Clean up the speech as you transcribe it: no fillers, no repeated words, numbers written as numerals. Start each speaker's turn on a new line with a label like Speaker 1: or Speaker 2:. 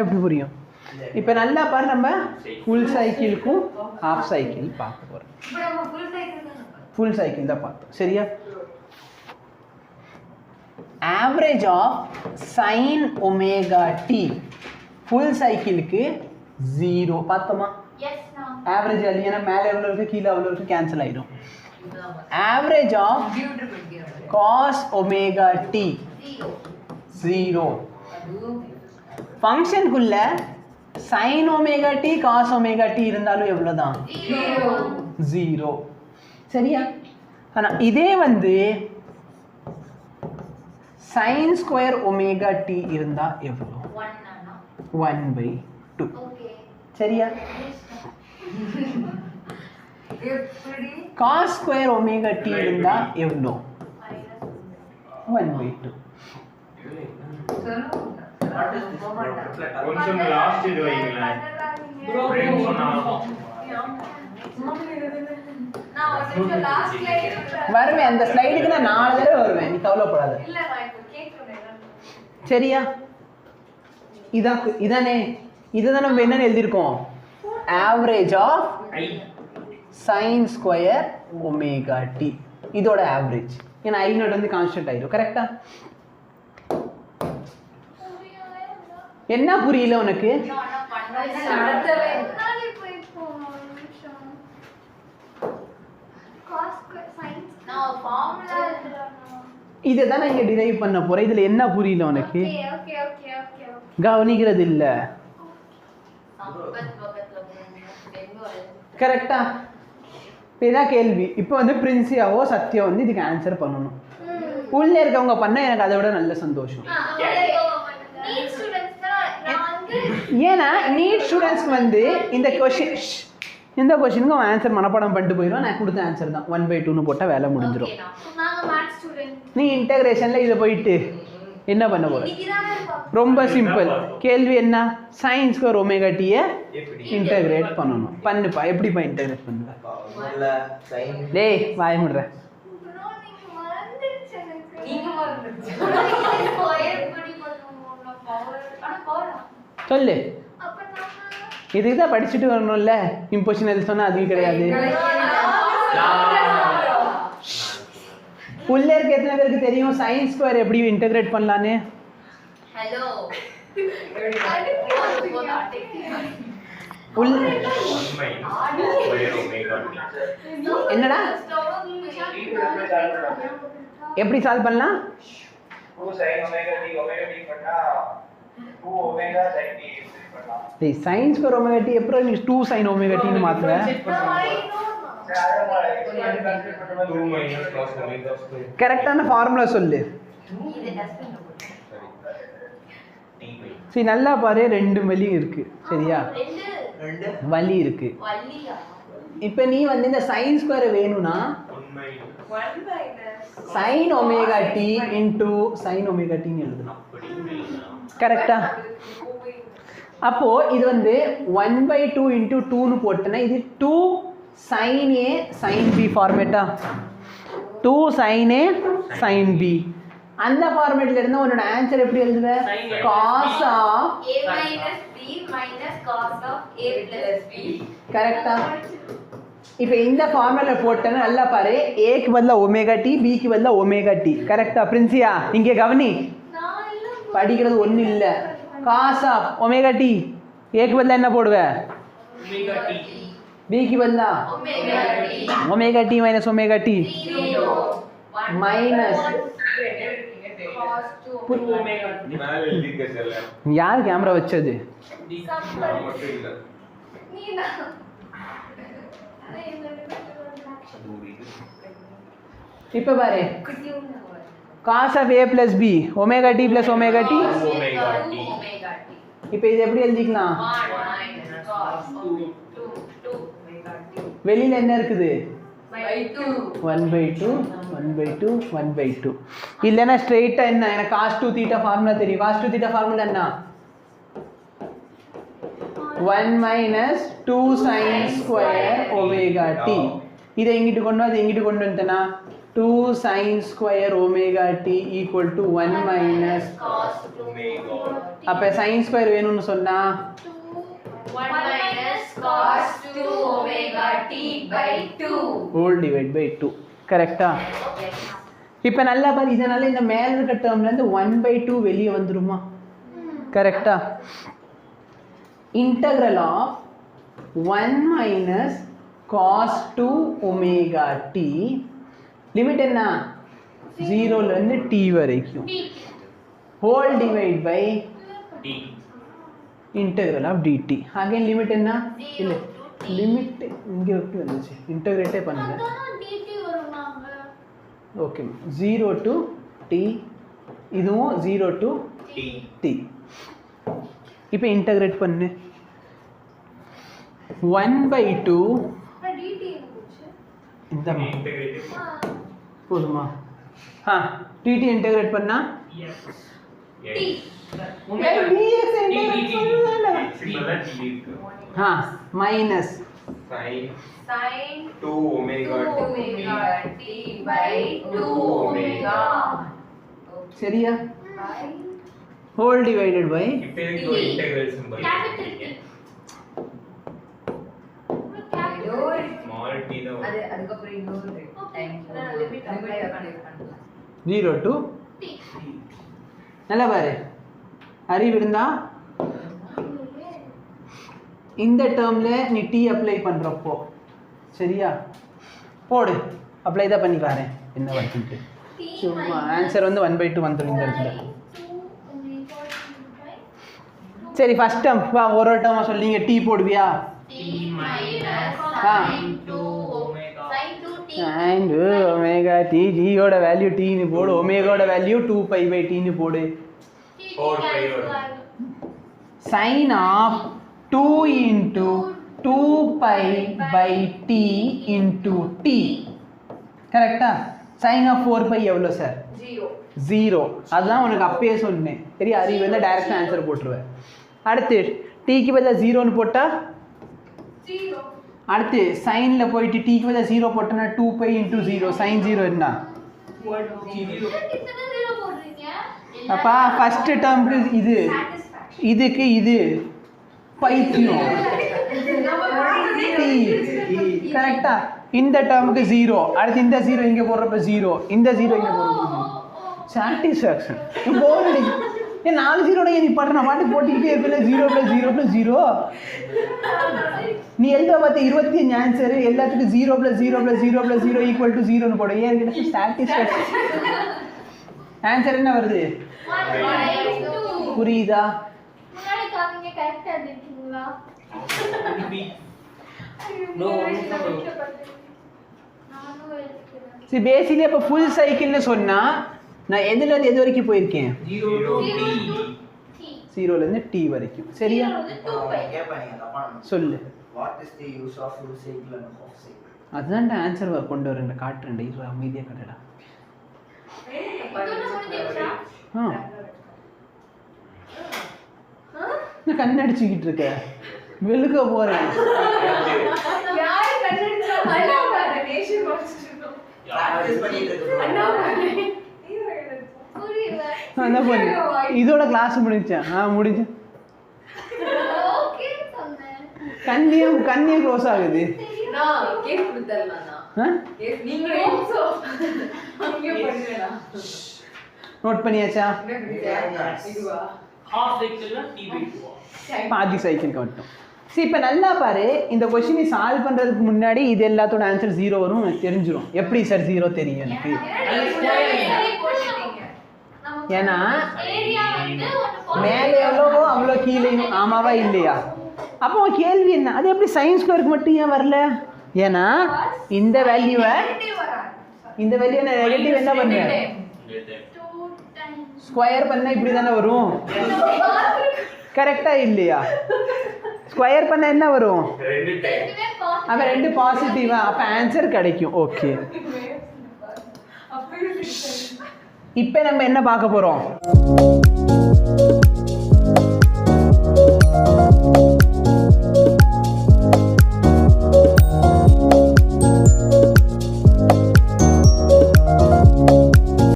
Speaker 1: எப்படி புரியும்? இப்போ நல்லா பாரு, நம்ம ஃபுல் சைக்கிளுக்கும் ஹாஃப் சைக்கிள் பார்க்க போகிறோம். ஃபுல் சைக்கிள் தான் பார்த்தோம். சரியா? Average of sine omega T full சைக்கிளுக்கு 0 பார்த்தோமா? ஆவரேஜ் அது ஏன்னா மேலே எவ்வளோ இருக்குது கீழே எவ்வளோ இருக்குது கேன்சல் ஆகிடும். Average of cos omega T 0. ஃபங்க்ஷனுக்குள்ள sine omega T cos omega T இருந்தாலும் எவ்வளோதான்? 0. சரியா? ஆனால் இதே வந்து சைன் ஸ்கொயர் ஒமேகா டி இருந்தால் எவ்வளோ? 1/2. சரியா? காஸ் ஸ்கொயர் ஒமேகா டி இருந்தால் எவ்வளோ? 1/2. வருவேன், அந்த ஸ்லைடுக்கு நான் 4 தடவை வருவேன், நீ கவலைப்படாத. சரியா? இதானே இதுதான் நம்ம என்னன்னு எழுதியிருக்கோம்? Average of sine square omega T, இதோட ஆவரேஜ். ஏன்னா ஐநோட் வந்து கான்ஸ்டன்ட் ஆயிடும். கரெக்டா? என்ன புரியல உனக்கு? இதுதான் நான் இங்க டிரைவ் பண்ண போறேன். இதுல என்ன புரியல உனக்கு? கவனிக்கிறது இல்ல. கரெக்டா? இதான் கேள்வி. இப்போ வந்து பிரின்சியாவோ சத்யா வந்து இதுக்கு ஆன்சர் பண்ணணும். உள்ள இருக்கவங்க பண்ண எனக்கு அதை விட நல்ல சந்தோஷம். ஏன்னா நீட் ஸ்டூடெண்ட்ஸ்க்கு வந்து இந்த கொஸ்டினுக்கு அவன் ஆன்சர் மனப்பாடம் பண்ணிட்டு போயிடும். நான் கொடுத்த ஆன்சர் தான் 1/2ன்னு போட்டால் வேலை முடிஞ்சிடும். நீ இன்டகிரேஷனில் இதை போயிட்டு என்ன பண்ண போற? ரொம்ப சிம்பிள். கேள்வி என்ன? சைன் ஸ்கொயர் ஒமேகா டியை இன்டகிரேட் பண்ணணும். பண்ணுப்பா. எப்படிப்பா இன்டகிரேட் பண்ணுவ? டேய் வாய முடுறேன். சொல்லு. இதுக்கு தான் படிச்சுட்டு வரணும்ல. இம்போசிஷன் எது சொன்னா அதுவும் கிடையாது. உள்ள இருக்க எத்தனை பேருக்கு தெரியும் சைன் ஸ்கொயர் எப்படி இன்டகிரேட் பண்ணலான்னு? ஹலோ, என்னடா எப்படி சால்வ் பண்ணலாம்? சைன் ஸ்கொயர் ஒமேகா டி எப்படி நீ 2 sin ஒமேகா டின்னு மாத்துற? கரெக்டான ஃபார்முலா சொல்லு. சரி நல்லா பாரு, 2 வழி இருக்கு. சரியா? வழி இருக்கு. இப்போ நீ வந்து இந்த சைன் ஸ்கொயர் வேணும்னா sin omega T into sin omega டின்னு எழுதலாம். கரெக்டா? அப்போ இது வந்து 1/2 இன்டூ 2ன்னு போட்டேன்னா இது 2 sin A sin B ஃபார்மேட்டா? 2 sin A sin B. அந்த ஃபார்மேட்ல இருந்தா உன்னோட ஆன்சர் எப்படி எழுதுவ? cos of A minus B minus cos of A plus B. கரெக்டா? இப்போ இந்த ஃபார்முலா போட்டேன்னா நல்லா பாரு, A க்கு பதிலா ஒமேகா டி, B க்கு பதிலா ஒமேகா டி. கரெக்டா? பிரின்சியா இங்கே கவனி, படிக்கிறது ஒன்றும் இல்லை. cos of omega T, A க்கு பதிலா என்ன போடுவ? Omega t. B க்கு பதிலா omega T minus omega T minus யார் கேமரா வச்சது? இப்ப பாரு, cos of A plus B omega T plus omega T. இப்போ இது எப்படி எழுதிக்கலாம்? வெளியில என்ன இருக்குது? 1/2 1/2 1/2. இல்லைன்னா ஸ்ட்ரெயிட்டா என்ன, எனக்கு cos 2 θ ஃபார்முலா தெரியும். cos 2 θ ஃபார்முலா என்ன? 1 minus 2 sin square omega t. இதை இங்கிட்டு கொண்டு வந்து இங்கிட்டு கொண்டு வந்துட்டேன்னா 2 sin square omega t equal to 1 minus cos omega. அப்போ சைன் ஸ்கொயர் வேணும்னு சொன்னா
Speaker 2: 1 minus cos 2 omega t by 2
Speaker 1: whole divide by 2 கரெக்டா? இப்போ நல்லா பாரு, இதனால இந்த மேல இருக்க டேர்ம்லேருந்து 1/2 வெளியே வந்துருமா? கரெக்டா? Integral of 1 minus cos 2 omega t limit என்ன? 0லேருந்து t வரைக்கும் whole divide by
Speaker 3: t
Speaker 1: integral of dt. again limit என்ன? இல்லை லிமிட் இங்கே விட்டு வந்துச்சு, இன்டகிரேட்டே பண்ணல. ஓகே 0 to t, இதுவும் 0 to t. இப்போ இன்டகிரேட் பண்ணு 1/2 இந்த போதுமா? dt இன்டகிரேட் பண்ணா minus
Speaker 2: sin 2 omega t by 2 omega
Speaker 1: சரியா? whole divided by
Speaker 3: இப்போ இது இன்டகிரல் சிம்பல் small t தான்
Speaker 2: அது அதுக்கு அப்புறம் இன்னொரு டைம் லிமிட் அப்ளை பண்ணலாம்
Speaker 1: 0 to t. நல்லா பாரு, அறிவு இருந்தா இந்த டேர்ம்ல நீ t அப்ளை பண்றப்போ சரியா போடு, அப்ளை தான் பண்ணி பாரு என்ன வருதுன்னு. சும்மா ஆன்சர் வந்து 1/2 வந்துடும் இந்த இடத்துல. சரி ஃபர்ஸ்ட் டேர்ம் வா, ஒரு டேர்மா சொல்லிங்க t போடுவியா?
Speaker 2: t minus sin 2 omega
Speaker 1: and omega t, g ஓட வேல்யூ t னு போடு, ஒமேகாவோட வேல்யூ 2π/t னு போடு.
Speaker 3: 4π
Speaker 1: sin of 2 into 2π/t into t கரெக்டா? sin of 4π எவ்வளோ சார்? 0. அதுதான் உனக்கு அப்பயே சொன்னேன். சரி அறிவு வந்து டைரக்டாக ஆன்சர் போட்டுருவேன். அடுத்து டீக்கு பதிலாக 0ன்னு போட்டா
Speaker 2: 0.
Speaker 1: அடுத்து சைனில் போயிட்டு டீக்கு பதிலாக 0 போட்டோன்னா 2π into 0 sin 0 என்ன? அப்பா ஃபர்ஸ்ட் டேர்முக்கு இது, இதுக்கு இது பைத்தியம் t கரெக்டா? இந்த டேர்முக்கு 0, அடுத்து இந்த 0 இங்கே போடுறப்ப 0, இந்த 0 இங்கே போடுறப்ப சாட்டிஸ்ஃபேக்ஷன். போர்டு ஏன் 4 0 நீ படுற நான் பாட்டு போட்டுக்கிட்டே இருப்பில்ல 0 + 0 + 0. நீ எழுத பார்த்த 25 ஆன்சர் எல்லாத்துக்கும் 0 + 0 + 0 + 0 = 0ன்னு போடு. ஏன் கிட்ட சாட்டிஸ்ஃபேக்ஷன் ஆன்சர் என்ன வருது? புரியுதா?
Speaker 2: முன்னாடி காமிங்க கரெக்ட்டா இருக்கீங்களா?
Speaker 1: சரி பேசிக்கலி அப்போ ஃபுல் சைக்கிள்னு சொன்னா நான் எதுலேருந்து எது வரைக்கும் போயிருக்கேன்? 0லேருந்து t வரைக்கும். சரியா? சொல்லு.
Speaker 4: What is the use of full cycle and half cycle?
Speaker 1: அதுதான் ஆன்சர் கொண்டு வரேன், காட்டுறேன். இது அமைதியாக கடடா. நான் கண்ணடிச்சுக்கிட்டு இருக்கேன், வெளுக்க போறேன். இதோட கிளாஸ் முடிச்சேன். முடிஞ்சு கண்ணியம் க்ளோஸ் ஆகுது. நோட் பண்ணியாச்சா? பாதி சைக்கிள் கட்டும். சரி இப்போ நல்லா பாரு, இந்த கொஸ்டினை சால்வ் பண்ணுறதுக்கு முன்னாடி இது எல்லாத்தோட ஆன்சர் 0 வரும் எனக்கு தெரிஞ்சிடும். எப்படி சார் 0 தெரியும் எனக்கு? ஏன்னா மேலே எவ்வளவோ அவ்வளோ கீழேயும், ஆமாவா இல்லையா? அப்போ கேள்வி என்ன, அது எப்படி சயின்ஸ் ஸ்கொயருக்கு மட்டும் ஏன் வரல? ஏன்னா இந்த வேல்யூவை நெகட்டிவ் என்ன பண்ணுறேன், ஸ்கொயர் பண்ணால் இப்படி தானே வரும். கரெக்டா இல்லையா? ஸ்கொயர் பண்ண என்ன வரும்? அப்போ 2 பாசிட்டிவா, அப்போ ஆன்சர் கிடைக்கும். ஓகே, இப்போ நம்ம என்ன பார்க்க போகிறோம்?